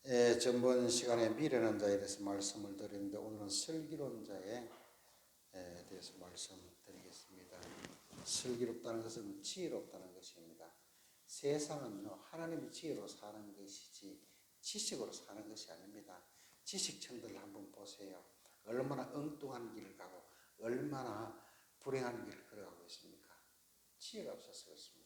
전번 시간에 미련한 자에 대해서 말씀을 드렸는데 오늘은 슬기로운 자에 대해서 말씀드리겠습니다. 슬기롭다는 것은 지혜롭다는 것입니다. 세상은요, 하나님의 지혜로 사는 것이지 지식으로 사는 것이 아닙니다. 지식층들 한번 보세요. 얼마나 엉뚱한 길을 가고 얼마나 불행한 길을 걸어가고 있습니까? 지혜가 없어서 그렇습니다.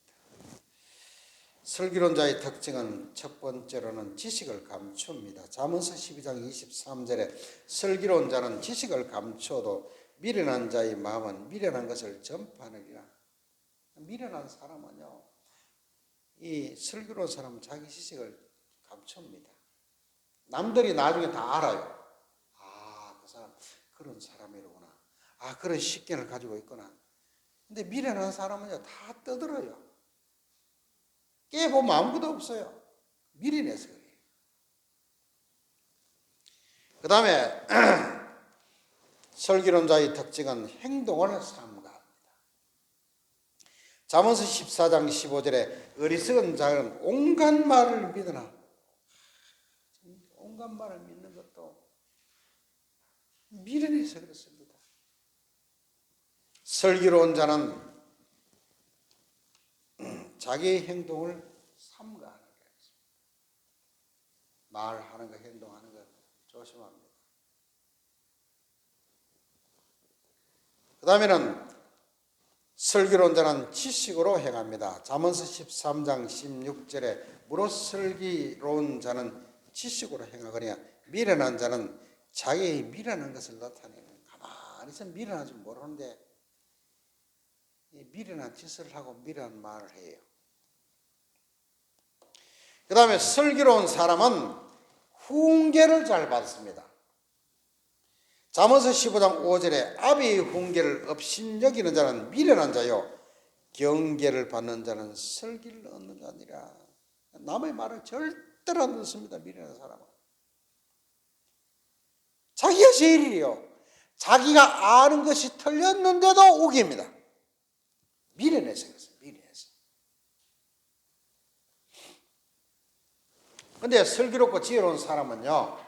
슬기로운 자의 특징은 첫 번째로는 지식을 감춥니다. 잠언서 12장 23절에 슬기로운 자는 지식을 감추어도 미련한 자의 마음은 미련한 것을 전파하느니라. 미련한 사람은요, 이 슬기로운 사람은 자기 지식을 감춥니다. 남들이 나중에 다 알아요. 아, 그 사람 그런 사람이로구나. 아, 그런 식견을 가지고 있구나. 근데 미련한 사람은요, 다 떠들어요. 깨보면 아무것도 없어요. 미련해서 그래요. 그 다음에 슬기로운 자의 특징은 행동을 삼가합니다. 잠언서 14장 15절에 어리석은 자는 온갖 말을 믿으나, 온갖 말을 믿는 것도 미련해서 그렇습니다. 슬기로운 자는 자기의 행동을 삼가하는 거예요. 말하는 거, 행동하는 거 조심합니다. 그 다음에는 슬기로운 자는 지식으로 행합니다. 잠언서 13장 16절에 무릇 슬기로운 자는 지식으로 행하거니와 미련한 자는 자기의 미련한 것을 나타내는, 가만히 있으면 미련한 줄 모르는데 미련한 짓을 하고 미련한 말을 해요. 그 다음에 슬기로운 사람은 훈계를 잘 받습니다. 잠언서 15장 5절에 아비의 훈계를 업신여기는 자는 미련한 자요 경계를 받는 자는 슬기를 얻는 자니라. 남의 말을 절대로 안 듣습니다. 미련한 사람은 자기가 제일이에요. 자기가 아는 것이 틀렸는데도 우깁니다. 미련해서 그렇습니다. 미련해서. 근데 슬기롭고 지혜로운 사람은요,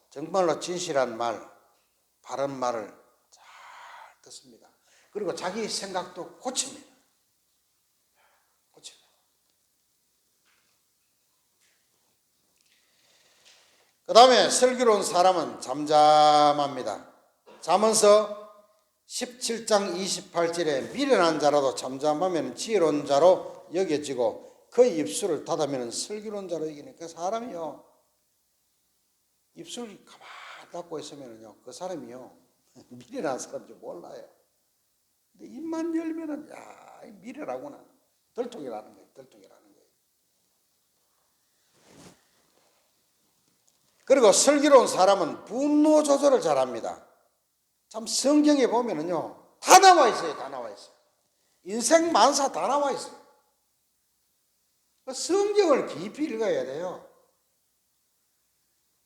정말로 진실한 말, 바른 말을 잘 듣습니다. 그리고 자기 생각도 고칩니다. 고칩니다. 그 다음에 슬기로운 사람은 잠잠합니다. 잠언서 17장 28절에 미련한 자라도 잠잠하면 지혜로운 자로 여겨지고 그 입술을 닫으면 슬기로운 자로 여기니까 사람이요, 입술이 가만히 닫고 있으면요, 그 사람이요, 미련한 사람인지 몰라요. 근데 입만 열면은, 야, 미련하구나. 덜통이라는 거예요, 덜통이라는 거예요. 그리고 슬기로운 사람은 분노 조절을 잘합니다. 참 성경에 보면은요, 다 나와 있어요, 다 나와 있어요. 인생 만사 다 나와 있어요. 성경을 깊이 읽어야 돼요.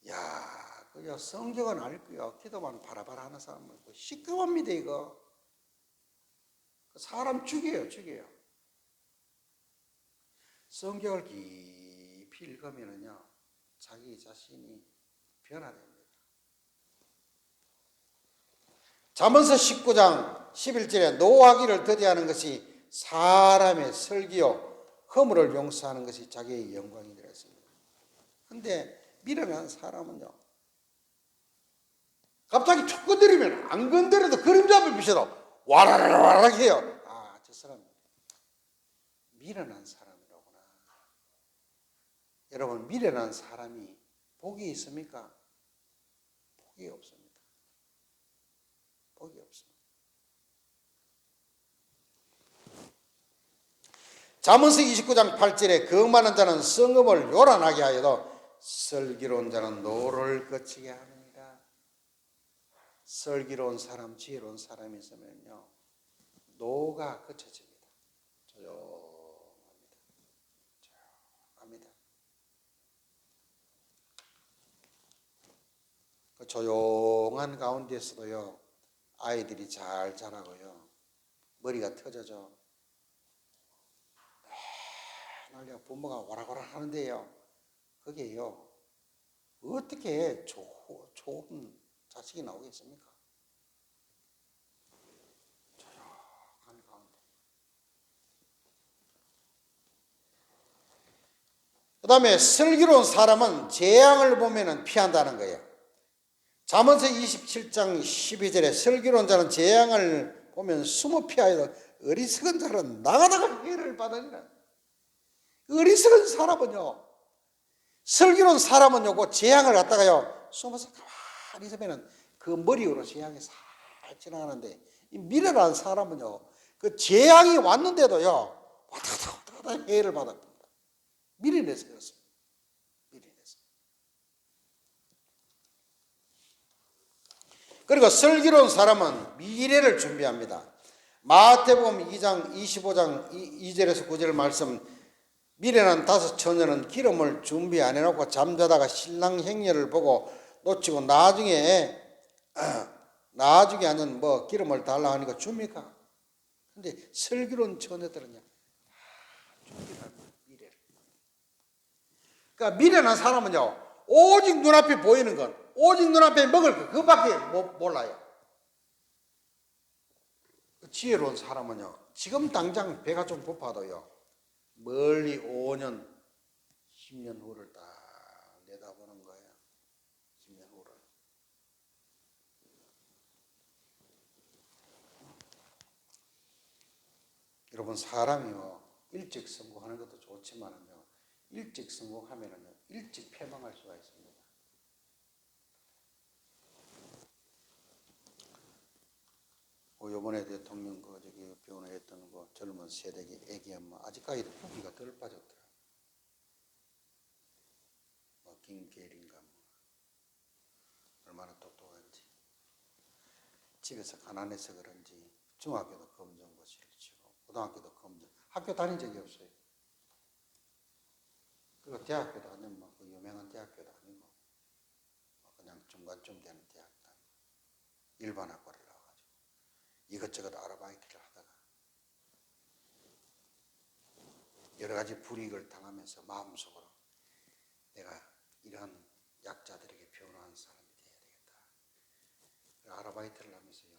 야, 그요 성경은 알고요, 기도만 바라바라 하는 사람은 시끄럽니다. 이거 사람 죽여요, 죽여요. 성경을 깊이 읽으면은요, 자기 자신이 변화됩니다. 잠언서 19장 11절에 노하기를 더디하는 것이 사람의 슬기요 허물을 용서하는 것이 자기의 영광이 되었습니다. 그런데 미련한 사람은요, 갑자기 툭 건드리면 안 건드려도 그림자를 비춰도 와라라락 해요. 아, 저 사람 미련한 사람이로구나. 여러분, 미련한 사람이 복이 있습니까? 복이 없습니다. 복이 없습니다. 잠언서 29장 8절에 거만한 자는 성읍을 요란하게 하여도 슬기로운 자는 노를 거치게 합니다. 슬기로운 사람, 지혜로운 사람이 있으면요, 노가 거쳐집니다. 조용합니다. 조용합니다. 그 조용한 가운데서도요, 아이들이 잘 자라고요, 머리가 터져져. 맨날 부모가 오라오라 하는데요, 그게요, 어떻게 좋은 자식이 나오겠습니까? 조용한 가운데. 그 다음에 슬기로운 사람은 재앙을 보면 피한다는 거예요. 잠언서 27장 12절에 슬기로운 자는 재앙을 보면 숨어 피하여 어리석은 자는 나가다가 해를 받으리라. 어리석은 사람은요, 슬기로운 사람은요, 그 재앙을 갖다가요, 숨어서 가만히 있으면 그 머리 위로 재앙이 살 지나가는데, 이 미련한 사람은요, 그 재앙이 왔는데도요, 왔다 갔다 해를 받았습니다. 미련해서 그렇습니다. 미련해서. 그리고 슬기로운 사람은 미래를 준비합니다. 마태복음 2장 25장 2절에서 9절 말씀, 미련한 다섯 처녀는 기름을 준비 안 해놓고 잠자다가 신랑 행렬을 보고 놓치고 나중에 하는 뭐 기름을 달라 하니까 줍니까? 근데 슬기로운 처녀들은요, 준비를 합니다. 미래를. 그러니까 미련한 사람은요, 오직 눈앞에 보이는 것, 오직 눈앞에 먹을 것, 그밖에 몰라요. 지혜로운 사람은요, 지금 당장 배가 좀 고파도요, 멀리 5년, 10년 후를 딱 내다보는 거예요. 10년 후를. 여러분, 사람이요, 일찍 성공하는 것도 좋지만은요, 일찍 성공하면은요, 일찍 패망할 수가 있습니다. 이번에 대통령 병원에 했던 거 젊은 세대기 애기엄마 아직까지도 후기가 덜 빠졌더라. 김계린가 얼마나 똑똑한지, 집에서 가난해서 그런지 중학교도 검정고시를 치고 고등학교도 검정, 학교 다닌 적이 없어요. 그리고 대학교도 아니면 그 유명한 대학교도 아니고 그냥 중간쯤 되는 대학도 아니고 일반 학과를 나와가지고 이것저것 아르바이트를 하다가 여러 가지 불이익을 당하면서 마음속으로 내가 이러한 약자들에게 변호하는 사람이 돼야 되겠다. 아르바이트를 하면서요,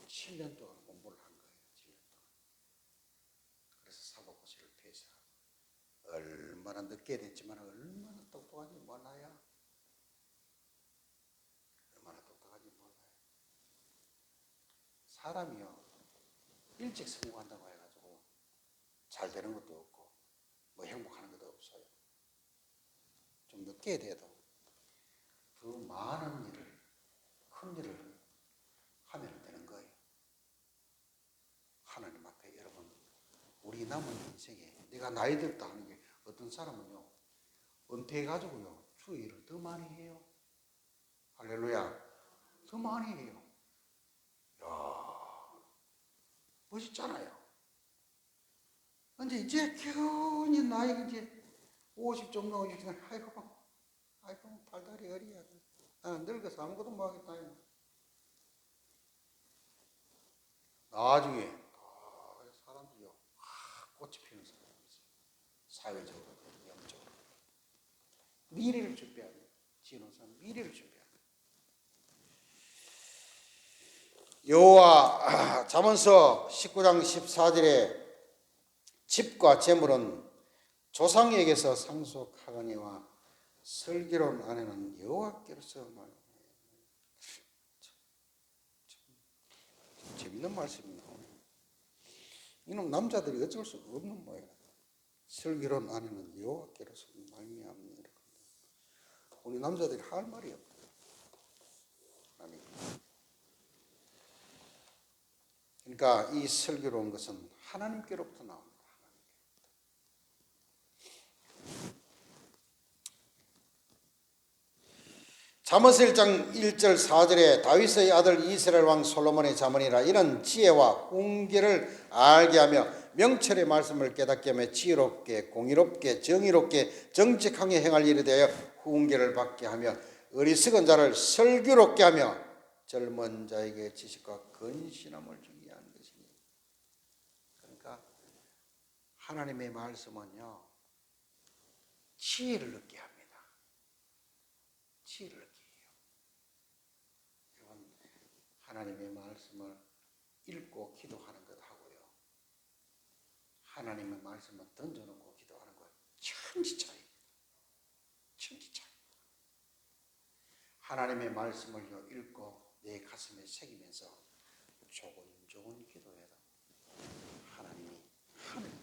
7년 동안 공부를 한 거예요. 7년 동안. 그래서 사법고시를 폐지하고, 얼마나 늦게 됐지만 얼마나 똑똑한지 몰라요. 얼마나 똑똑한지 몰라요. 사람이요, 일찍 성공한다고 해가지고 잘 되는 것도 없고 뭐 행복하는 것도 없어요. 좀 늦게 돼도 더 많은 일을, 큰 일을 하면 되는 거예요. 하나님 앞에 여러분, 우리 남은 인생에 내가 나이 들다 하는 게, 어떤 사람은요, 은퇴해가지고요, 주의 일을 더 많이 해요. 할렐루야. 더 많이 해요. 야, 멋있잖아요. 근데 이제 겨우니 나이가 이제 50 좀 넘어지면, 아이고, 발다리 어리야. 나는 늙어서 아무것도 못하겠다. 나중에 사람들이요, 꽃이 피는 사람이 있어요. 사회적으로, 영적으로. 미래를 준비하는, 지혜로운 사람, 미래를 준비하는. 여호와 잠언서 19장 14절에 집과 재물은 조상에게서 상속하거니와 슬기로운 아내는 여호와께로서 말하네. 재밌는 말씀이네요. 이놈 남자들이 어쩔 수 없는 모양. 슬기로운 아내는 여호와께로서 말미암니. 우리 남자들이 할 말이 없어요. 그러니까 이 슬기로운 것은 하나님께로부터 나옵니다. 잠언서 1장 1절 4절에 다윗의 아들 이스라엘 왕 솔로몬의 잠언이라, 이런 지혜와 훈계를 알게 하며 명철의 말씀을 깨닫게 하며 지혜롭게 공의롭게 정의롭게 정직하게 행할 일에 대하여 훈계를 받게 하며 어리석은 자를 슬기롭게 하며 젊은 자에게 지식과 근신함을 주게 하는 것이니. 그러니까 하나님의 말씀은요, 지혜를 얻게 합니다. 지혜를 얻게 해요. 여러분, 하나님의 말씀을 읽고 기도하는 것 하고요, 하나님의 말씀을 던져놓고 기도하는 것 천지 차이입니다. 천지 차이. 하나님의 말씀을 읽고 내 가슴에 새기면서 조곤조곤 기도해도 하나님이 하늘